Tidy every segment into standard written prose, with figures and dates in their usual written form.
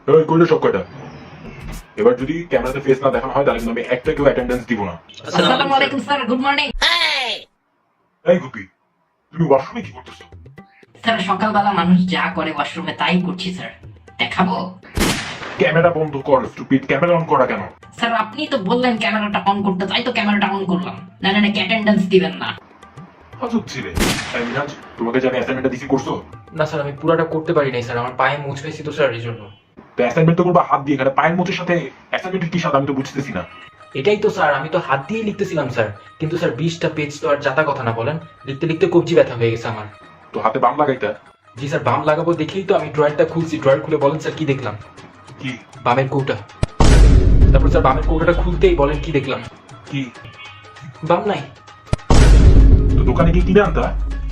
এই কইলে সব কয়টা? এবার যদি ক্যামেরাতে ফেস না দেখানো হয় তাহলে কিন্তু আমি একটা কেউ অ্যাটেন্ডেন্স দিব না। আসসালামু আলাইকুম স্যার, গুড মর্নিং। এই গুপি, তুমি ওয়াশরুমে কি করতেছো? স্যার সকালবেলা মানুষ যা করে ওয়াশরুমে তাই করছি স্যার। দেখাবো? ক্যামেরা বন্ধ কর স্টুপিড, ক্যামেরা অন করা কেন? স্যার আপনি তো বললেন ক্যামেরাটা অন করতে, তাই তো ক্যামেরাটা অন করলাম। না না না, অ্যাটেন্ডেন্স দিবেন না। হাজুক ছিলে। এই মিরাজ, তোমাকে যে আমি অ্যাসাইনমেন্টটা দিছি করছো? না স্যার, আমি পুরাটা করতে পারি নাই স্যার, আমার পায়ে মুচ হয়েছি তো স্যার, এই জন্য। তো অ্যাসাইনমেন্ট তো করবা হাত দিয়ে, এখানে পায়ের মোচের সাথে অ্যাসাইনমেন্টের কি সাথে আমি তো বুঝতেছি না। এটাই তো স্যার, আমি তো হাত দিয়ে লিখতেছিলাম স্যার, কিন্তু স্যার 20টা পেজ তো আর যাতা কথা না বলেন, লিখতে লিখতে কবজি ব্যথা হয়ে গেছে আমার। তো হাতে বাম লাগাইতা? জি স্যার, বাম লাগাবো দেখেই তো আমি ড্রয়ারটা খুলছি। ড্রয়ার খুলে বলেন স্যার কি দেখলাম? কি? বামের কৌটা। তারপর স্যার বামের কৌটাটা খুলতেই বলেন কি দেখলাম? কি? বাম নাই। তো দোকানে গিয়ে কিনে আনতা?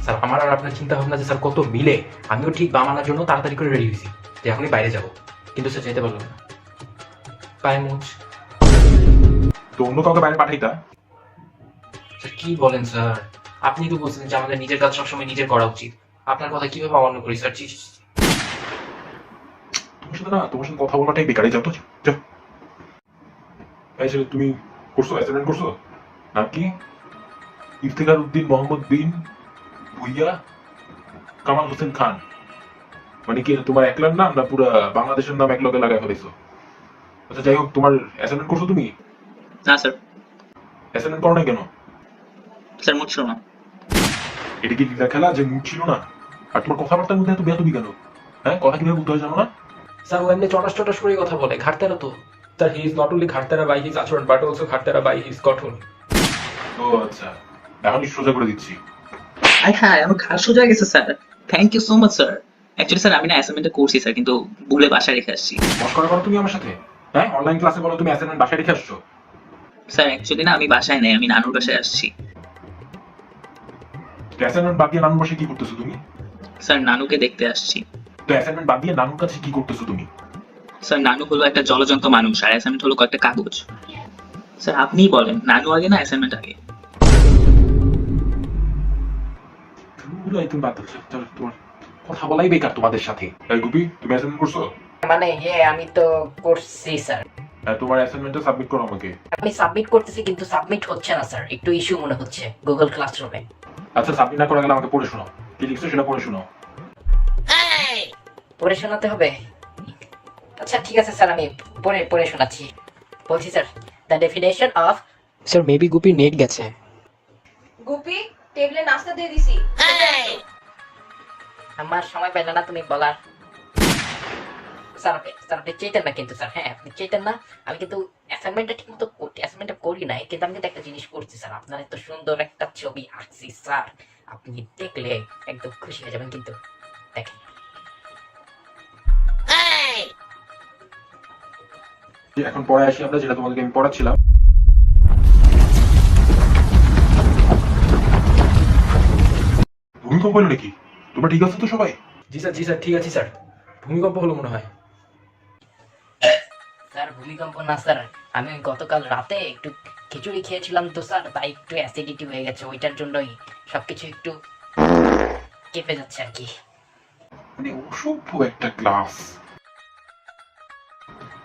স্যার আমার আর আপনার চিন্তা ভাবনা যে স্যার কত মিলে, আমিও ঠিক বাম আনার জন্য তাড়াতাড়ি করে রেডি হয়েছি যে এখনই বাইরে যাব, কিন্তু স্যার যেতে পারলাম না, পায়ে মুচ। তো অন্য কাউকে বাইরে পাঠাইতা? স্যার কি বলেন স্যার, আপনি তো বলছেন যে আমাদের নিজের কাজ সবসময় নিজের করা উচিত, আপনার কথা কিভাবে অমান্য করি স্যার? তোমার সাথে কথা বলাটাই বেকারই, যাও তো যাও। এই ছেলে, তুমি করছো অ্যাসাইনমেন্ট করছো? নাম কি? ইফতেখার উদ্দিন মোহাম্মদ বিন ভুইয়া কামাল হোসেন খান। মানে কি তোমার একলার নাম না পুরা বাংলাদেশের নাম একলগে লাগাই ফেলেছো? আচ্ছা যাই হোক, তোমার অ্যাসাইনমেন্ট করছো তুমি? না স্যার। অ্যাসাইনমেন্ট করো না কেন? স্যার মুড ছিল না। এটা কি লীলা খেলা যে মুড ছিল না? আর তোমার কথাবার্তার মধ্যে এত বেয়াদবি কেন? হ্যাঁ, কথা কিভাবে বলতে হয় জানো না? স্যার ও এমনি চটাস চটাস করে কথা বলে, ঘাটতেরা তো। Sir he is not only ঘাটতেরা বাই হিজ আচরণ বাট অলসো ঘাটতেরা বাই হিজ গঠন। ও আচ্ছা, এখনই সোজা করে দিচ্ছি। আই হ্যাঁ, আমার ঘাড় সোজা গেছে sir. Thank you so much sir. Actually sir আমি না অ্যাসাইনমেন্টটা করছি স্যার, কিন্তু ভুলে বাসায় রেখে আসছি। মস্করা করো তুমি আমার সাথে? হ্যাঁ, অনলাইন ক্লাসে বলো তুমি অ্যাসাইনমেন্ট বাসায় রেখে আসছো। স্যার অ্যাকচুয়ালি না আমি বাসায় নেই, আমি নানুর বাসায় আসছি। অ্যাসাইনমেন্ট বাদ দিয়ে নানুর বাসায় কি করতেছো তুমি? স্যার নানুকে দেখতে আসছি। তো অ্যাসাইনমেন্ট বাদ দিয়ে নানুর কাছে কি করতেছো তুমি? স্যার নানু হলো একটা জলজন্ত মানুষ আর অ্যাসাইনমেন্ট হলো কয়েকটা কাগজ। স্যার আপনিই বলেন, নানু আগে না অ্যাসাইনমেন্ট আগে? তুমি বাদ দাও, চলো, তোমার কথা বলাই বেকার তোমাদের সাথে। এই গুপি, তুমি অ্যাসাইনমেন্ট করছো? মানে আমি তো করছি স্যার। হ্যাঁ, তোমার অ্যাসাইনমেন্টটা সাবমিট করো আমাকে। আমি সাবমিট করতেছি কিন্তু সাবমিট হচ্ছে না স্যার, একটু ইস্যু মনে হচ্ছে গুগল ক্লাসরুমে। আচ্ছা, সাবমিট না করা গেলে আমাকে পড়ে শোনাও, কি লিখছো সেটা পড়ে শোনাও। পড়ে শোনাতে হবে? আচ্ছা ঠিক আছে স্যার, আমি পড়ে পড়ে শোনাচ্ছি। বলছি sir, the definition of. Sir maybe Gupi net গেছে। গুপি, টেবিলে নাস্তা দিয়ে দিছি। আমার সময় পেলে না তুমি বলার। স্যার আপনি চেতেন না কিন্তু স্যার, হ্যাঁ আপনি চেতেন না। আমি কিন্তু অ্যাসাইনমেন্টটা ঠিক মতো অ্যাসাইনমেন্টটা করি নাই, কিন্তু আমি কিন্তু একটা জিনিস করছি স্যার। আপনার এত সুন্দর একটা ছবি আঁকছি স্যার, আপনি দেখলে একদম খুশি হয়ে যাবেন। কিন্তু দেখেন, এখন পড়ে আসি আমরা, যেটা তোমাদেরকে আমি পড়াচ্ছিলাম। ভূমিকম্প হলো নাকি? তোমরা ঠিক আছো তো সবাই? জি স্যার, জি স্যার, ঠিক আছে স্যার। ভূমিকম্প হলো মনে হয়। স্যার ভূমিকম্প না স্যার, আমি ওই গতকাল রাতে একটু খিচুড়ি খেয়েছিলাম তো স্যার, তাই একটু অ্যাসিডিটি হয়ে গেছে, ওইটার জন্যই সবকিছু একটু কেঁপে যাচ্ছে আর কি। মানে অসভ্য একটা class.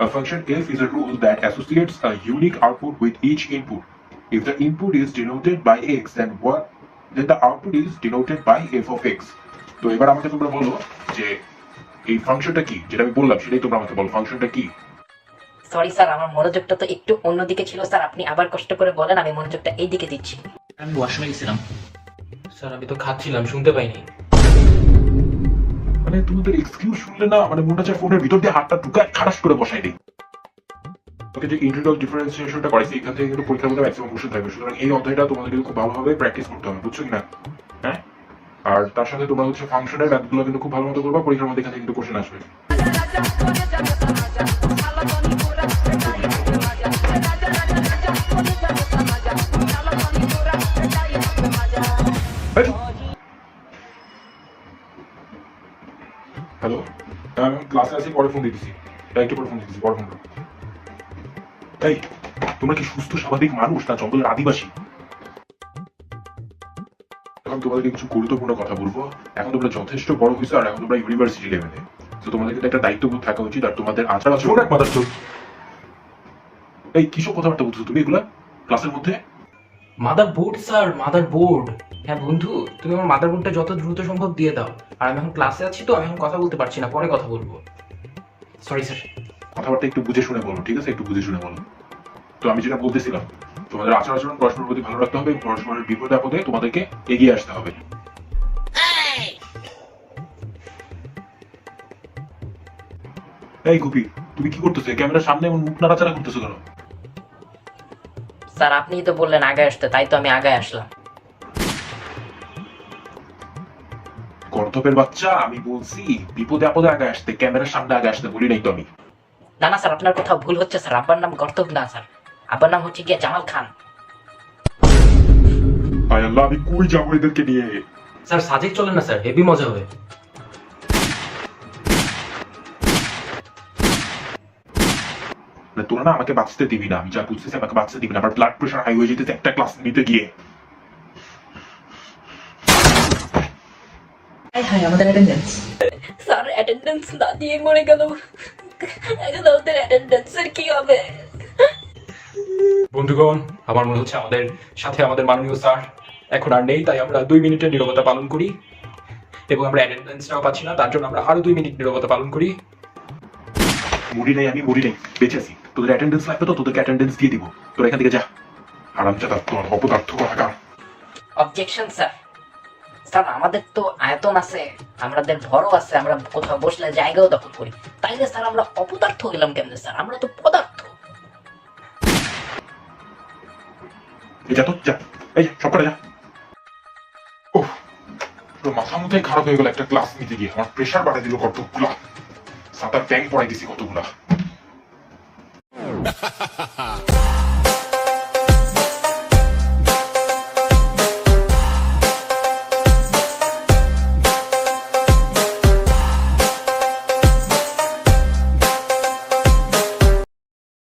A function f is a rule that associates a unique output with each input. If the input is denoted by x, then the output is denoted by f of x. তো এবার আমাকে তোমরা বলো যে এই ফাংশনটা কি, যেটা আমি বললাম সেটাই তোমরা আমাকে বলো, ফাংশনটা কি? সরি স্যার, আমার মনোযোগটা তো একটু অন্যদিকে ছিল স্যার, আপনি আবার কষ্ট করে বলেন, আমি মনোযোগটা এই দিকে দিচ্ছি। আমি ওয়াশরুমে গেছিলাম। স্যার আমি তো খাচ্ছিলাম, শুনতে পাইনি। মানে তুমি তো এক্সকিউজ শুনলে না, মানে মনে হচ্ছে ফোনের ভিতর দিয়ে হাতটা ঢুকায় খারাপ করে বসাই দিই। ওকে, যে ইন্টিগ্রাল ডিফারেন্সিয়েশনটা করাইছি এখান থেকে কিন্তু পরীক্ষার মধ্যে ম্যাক্সিমাম কোশ্চেন থাকবে, সুতরাং এই অধ্যায়টা তোমাদের কিন্তু খুব ভালোভাবে প্র্যাকটিস করতে হবে, বুঝছো কিনা? হ্যাঁ, আর তার সাথে তোমরা হচ্ছে ফাংশনের ম্যাথগুলো কিন্তু খুব ভালো মতো করবা, পরীক্ষার মধ্যে এখান থেকে কিন্তু কোশ্চেন আসবে। হ্যালো, আমি ক্লাসে আছি, পরে ফোন দিতেছি। একটু পরে ফোন দিতেছি, পরে ফোন করো। এই, তোমরা কি সুস্থ স্বাভাবিক মানুষ না জঙ্গলের আদিবাসী? এখন তোমাদেরকে কিছু গুরুত্বপূর্ণ কথা বলবো। এখন তোমরা যথেষ্ট বড় হয়েছো আর এখন তোমরা ইউনিভার্সিটি লেভেলে। তো তোমাদের কিন্তু একটা দায়িত্ববোধ থাকা উচিত, আর তোমাদের আচার আচরণ এক মাদার চোখ। এই কিসব কথাবার্তা বলছো তুমি এগুলা ক্লাসের মধ্যে? Mother board sir, mother board. হ্যাঁ বন্ধু, তুমি আমার মাদার বোর্ডটা যত দ্রুত সম্ভব দিয়ে দাও। আর আমি এখন ক্লাসে আছি তো, আমি এখন কথা বলতে পারছি না, পরে কথা বলবো। Sorry sir. কথাবার্তা একটু বুঝে শুনে বলো, ঠিক আছে? একটু বুঝে শুনে বলো। তো আমি যেটা বলতেছিলাম, তোমাদের আচার আচরণ পরস্পরের প্রতি ভালো রাখতে হবে, পরস্পরের বিপদে আপদে তোমাদেরকে এগিয়ে আসতে হবে। এই গুপি, তুমি কি করতেছো? ক্যামেরার সামনে এমন মুখ নাড়াচাড়া করতেছো কেন? স্যার আপনিই তো বললেন আগে আসতে, তাই তো আমি আগে আসলাম। গর্ধপের বাচ্চা, আমি বলছি বিপদে আপদে আগে আসতে, ক্যামেরার সামনে আগে আসতে বলি নাই তো আমি। না না স্যার, আপনার কোথাও ভুল হচ্ছে স্যার। আব্বার নাম গর্তব না স্যার, আব্বার নাম হচ্ছে গিয়ে জামাল খান। হায় আল্লাহ, আমি কই যাবো এদেরকে নিয়ে? স্যার সাজেক চলেন না স্যার, হেভি মজা হবে। না, তোরা না আমাকে বাঁচতে দিবি না, আমি যা বুঝতেছি আমাকে বাঁচতে দিবি না। আমার ব্লাড প্রেশার হাই হয়ে যেতেছে একটা ক্লাস নিতে গিয়ে। হাই আমাদের অ্যাটেন্ডেন্স। স্যার অ্যাটেন্ডেন্স না দিয়ে মরে গেল, এখন ওদের অ্যাটেন্ডেন্সের কি হবে? বন্ধুগণ, আমার মনে হচ্ছে আমাদের সাথে আমাদের মাননীয় স্যার এখন আর নেই, তাই আমরা 2 মিনিটের নীরবতা পালন করি। এবং আমরা অ্যাটেন্ডেন্সটাও পাচ্ছি না, তার জন্য আমরা আরো 2 মিনিট নীরবতা পালন করি। মরি নাই, আমি মরি নাই, বেঁচে আছি। তোদের অ্যাটেন্ডেন্স লাগবে তো তোদেরকে অ্যাটেন্ডেন্স দিয়ে দিব। তোরা এখান থেকে যা। আরামজাদা, তোর অপদার্থ করাকার। Objection sir. স্যার আমাদের তো আয়তন আছে, আমাদের ভরও আছে, আমরা কোথাও বসলে জায়গাও দখল করি, তাইলে স্যার আমরা অপদার্থ হইলাম কেমনে স্যার? আমরা তো পদার্থ। এই যা তো, যা। এই যা, সব করে যা। ওহ, পুরো মাথা মুথাই খারাপ হয়ে গেল একটা ক্লাস নিতে গিয়ে। আমার প্রেশার বাড়াই দিল কতগুলা, সাঁতার ব্যাং পড়াই দিছি কতগুলা।